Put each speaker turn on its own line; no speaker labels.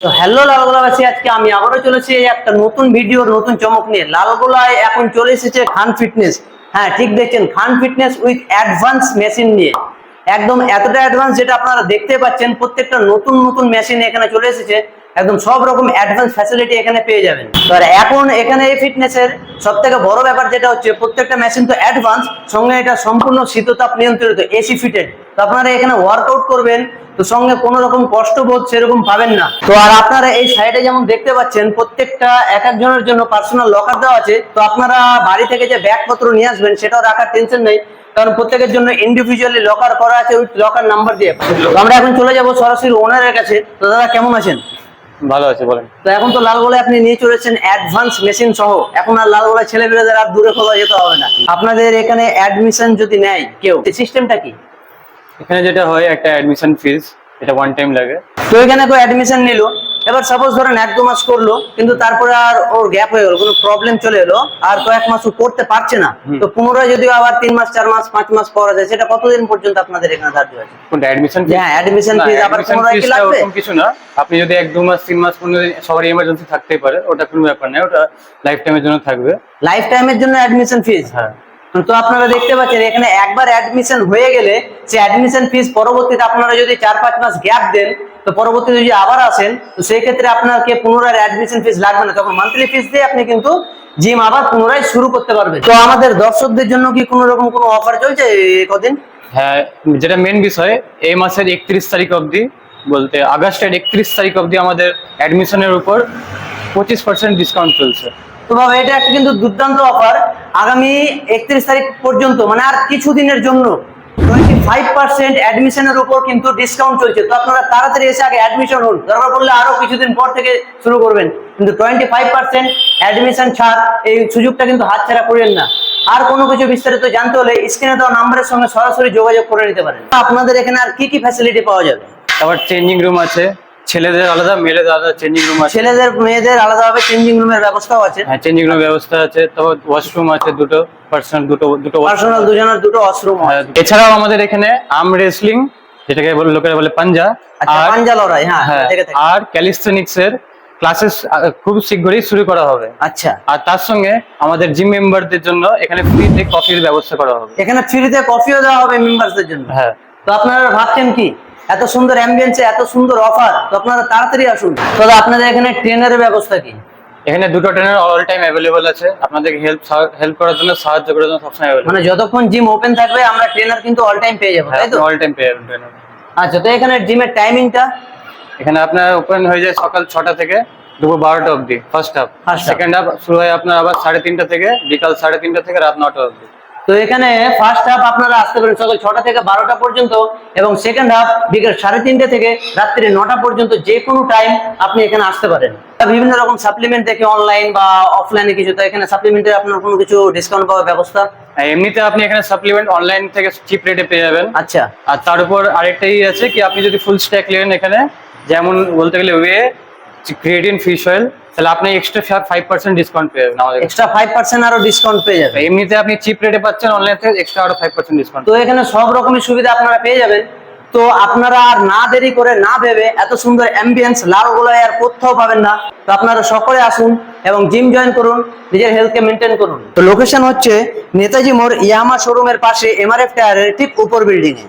তো হ্যালো লালগোলাবাসী, আজকে আমি আবারও চলেছি একটা নতুন ভিডিওর নতুন চমক নিয়ে। লালগোলায় এখন চলে এসেছে খান ফিটনেস। হ্যাঁ, ঠিক দেখছেন, খান ফিটনেস উইথ অ্যাডভান্স মেশিন নিয়ে। একদম এতটা অ্যাডভান্স যেটা আপনারা দেখতে পাচ্ছেন, প্রত্যেকটা নতুন নতুন মেশিন এখানে চলে এসেছে। একদম সব রকম অ্যাডভান্স ফ্যাসিলিটি এখানে পেয়ে যাবেন। তো এখন এখানে এই ফিটনেসের সব থেকে বড় ব্যাপার যেটা হচ্ছে, প্রত্যেকটা মেশিন তো অ্যাডভান্স, সঙ্গে এটা সম্পূর্ণ শীততাপ নিয়ন্ত্রিত, এসি ফিটেড। তো আপনারা এখানে ওয়ার্কআউট করবেন তো সঙ্গে কোনো রকম কষ্টবোধ সেরকম পাবেন না। তো আর আপনারা এই সাইডে যেমন দেখতে পাচ্ছেন, প্রত্যেকটা এক একজনের জন্য পার্সোনাল লকার দেওয়া আছে। তো আপনারা বাড়ি থেকে যে ব্যাগপত্র নিয়ে আসবেন সেটাও রাখার টেনশন নেই, কারণ প্রত্যেকের জন্য ইন্ডিভিজুয়ালি লকার করা আছে উইথ লকার নাম্বার দিয়ে। তো আমরা এখন চলে যাব সরাসরি ওনারের কাছে। তো দাদা, কেমন আছেন?
ভালো আছে, বলেন।
তো এখন তো লালগোলায় আপনি নিয়ে চলেছেন অ্যাডভান্স মেশিন সহ। এখন আর লালগোলায় ছেলেমেয়েদের আর দূরে কোথাও যেতে হবে না। আপনাদের এখানে অ্যাডমিশন যদি নেয় কেউ, সিস্টেমটা কি?
এখানে যেটা হয়, একটা অ্যাডমিশন ফিস, এটা ওয়ান টাইম লাগে।
তো এখানে কেউ অ্যাডমিশন নিল, এবার সাপোজ ধরেন 1-2 মাস করলো, কিন্তু তারপরে আর ওর গ্যাপ হয়ে গেল, কোনো প্রবলেম চলে এলো, আর কয়েক মাস ও করতে পারছে না, তো পুনরায় যদি আবার 3 মাস 4 মাস 5 মাস পরে যায়, সেটা কতদিন পর্যন্ত আপনাদের এখানে ধার্য আছে?
কোনটা অ্যাডমিশন?
হ্যাঁ, অ্যাডমিশন ফিস আবার পুনরায় কি লাগবে?
এরকম কিছু না। আপনি যদি 1-2 মাস 3 মাস কোনো সবার ইমার্জেন্সি থাকতেই পারে, ওটা কোনো ব্যাপার না, ওটা লাইফ টাইমের জন্য থাকবে।
লাইফ টাইমের জন্য অ্যাডমিশন ফিস?
হ্যাঁ।
তো আপনারা দেখতে পাচ্ছেন এখানে একবার অ্যাডমিশন হয়ে গেলে সে অ্যাডমিশন ফিস পরবর্তীতে আপনারা যদি 4-5 মাস গ্যাপ দেন, তো পরবর্তীতে যদি আবার আসেন, তো সেই ক্ষেত্রে আপনাকে পুনরায় অ্যাডমিশন ফিস লাগবে না, তখন মান্থলি ফিস দিয়ে আপনি কিন্তু জিম আবার পুনরায় শুরু করতে পারবেন। তো আমাদের দর্শকদের জন্য কি কোনো রকম কোনো অফার চলছে কদিন?
হ্যাঁ, যেটা মেন বিষয়, এই মাসের 31 তারিখ অবধি, বলতে আগস্টের 31 তারিখ অবধি আমাদের অ্যাডমিশনের উপর 25% ডিসকাউন্ট চলছে।
তো বাবা, এটা একটা কিন্তু দুর্দান্ত অফার। আগামী 31 তারিখ পর্যন্ত, মানে আর কিছুদিনের জন্য 25% অ্যাডমিশনের উপর কিন্তু ডিসকাউন্ট চলছে। তো আপনারা তাড়াতাড়ি এসে আগে অ্যাডমিশন হন, দরকার পড়লে আরো কিছুদিন পর থেকে শুরু করবেন, কিন্তু 25% অ্যাডমিশন ছাড়, এই সুযোগটা কিন্তু হাতছাড়া করেন না। আর কোনো কিছু বিস্তারিত জানতে হলে স্ক্রিনে দেওয়া নাম্বারের সঙ্গে সরাসরি যোগাযোগ করে নিতে পারেন। আপনাদের এখানে আর কি কি ফ্যাসিলিটি পাওয়া যাবে?
আবার চেঞ্জিং রুম আছে, ছেলেদের আলাদা মেয়েদের আলাদা চেঞ্জিং রুম আছে।
ছেলেদের মেয়েদের আলাদাভাবে চেঞ্জিং রুমের ব্যবস্থাও আছে?
হ্যাঁ, চেঞ্জিং রুমের ব্যবস্থা আছে। তারপর ওয়াশরুম আছে দুটো, পার্সোনাল দুটো
পার্সোনাল দুজনের দুটো ওয়াশরুম আছে।
এছাড়াও আমাদের এখানে আর্ম রেসলিং, যেটাকে লোকেরা বলে পাঞ্জা,
আচ্ছা, পাঞ্জা লড়াই, হ্যাঁ,
আর ক্যালিস্থেনিক্স এর ক্লাসেস খুব শীঘ্রই শুরু করা হবে।
আচ্ছা,
আর তার সঙ্গে আমাদের জিম মেম্বারদের জন্য এখানে ফ্রিতে কফির ব্যবস্থা করা হবে।
এখানে ফ্রিতে কফিও দেওয়া হবে মেম্বারদের জন্য?
হ্যাঁ।
তো আপনারা ভাবছেন কি, এত সুন্দর অ্যাম্বিয়েন্সে এত সুন্দর অফার, তো আপনারা তাড়াতাড়ি আসুন। তবে আপনাদের এখানে ট্রেনারের ব্যবস্থা কি?
এখানে দুটো ট্রেনার অল টাইম অ্যাভেলেবল আছে, আপনাদের হেল্প করার জন্য, সাহায্য করার জন্য সবসময় অ্যাভেলেবল।
মানে যতক্ষণ জিম ওপেন থাকবে আমরা ট্রেনার কিন্তু অল টাইম পেয়ে যাবো, তাই তো?
অল টাইম পেয়ে যাবেন ট্রেনার।
আচ্ছা, তো এখানে জিমের টাইমিংটা?
এখানে আপনার ওপেন হয়ে যায় সকাল 6টা থেকে দুপুর 12টা অবধি ফার্স্ট হাফ। সেকেন্ড হাফ শুরু হয় আপনার আবার 3:30 থেকে বিকাল 3:30 থেকে রাত 9টা অবধি।
তো এখানে ফার্স্ট হাফ আপনারা আসতে পারেন সকাল 6টা থেকে 12টা পর্যন্ত, এবং সেকেন্ড হাফ বিকেল 3:30 থেকে রাত্রি 9টা পর্যন্ত, যে কোনো টাইম আপনি এখানে আসতে পারেন। বিভিন্ন রকম সাপ্লিমেন্ট দেখে অনলাইন বা অফলাইনে কিছু, তো এখানে সাপ্লিমেন্টে আপনার কোনো কিছু ডিসকাউন্ট পাওয়ার ব্যবস্থা?
এমনিতে আপনি এখানে সাপ্লিমেন্ট অনলাইন থেকে চিপ রেটে পেয়ে যাবেন।
আচ্ছা।
আর তার উপর আরেকটাই আছে কি, আপনি যদি ফুল স্ট্যাক নেন এখানে, যেমন বলতে গেলে ওয়ে, ক্রিয়েটিন, ফিশ অয়েল, তাহলে আপনি এক্সট্রা 5% ডিসকাউন্ট পেয়ে যাবেন আমাদের।
এক্সট্রা 5% আরো ডিসকাউন্ট পেয়ে যাবেন।
এমনিতে আপনি চিপ রেটে পাচ্ছেন, অনলাইন থেকে এক্সট্রা আরো 5% ডিসকাউন্ট।
তো এখানে সব রকমের সুবিধা আপনারা পেয়ে যাবেন। তো আপনারা আর না দেরি করে, না ভেবে, এত সুন্দর অ্যাম্বিয়েন্স লালগোলায় আর কোথাও পাবেন না। তো আপনারা সকলে আসুন এবং জিম জয়েন করুন, নিজের হেলথকে মেনটেন করুন। তো লোকেশন হচ্ছে নেতাজি মোড় ইয়ামা শোরুমের পাশে, এমআরএফ টায়ারের ঠিক উপর বিল্ডিং এ।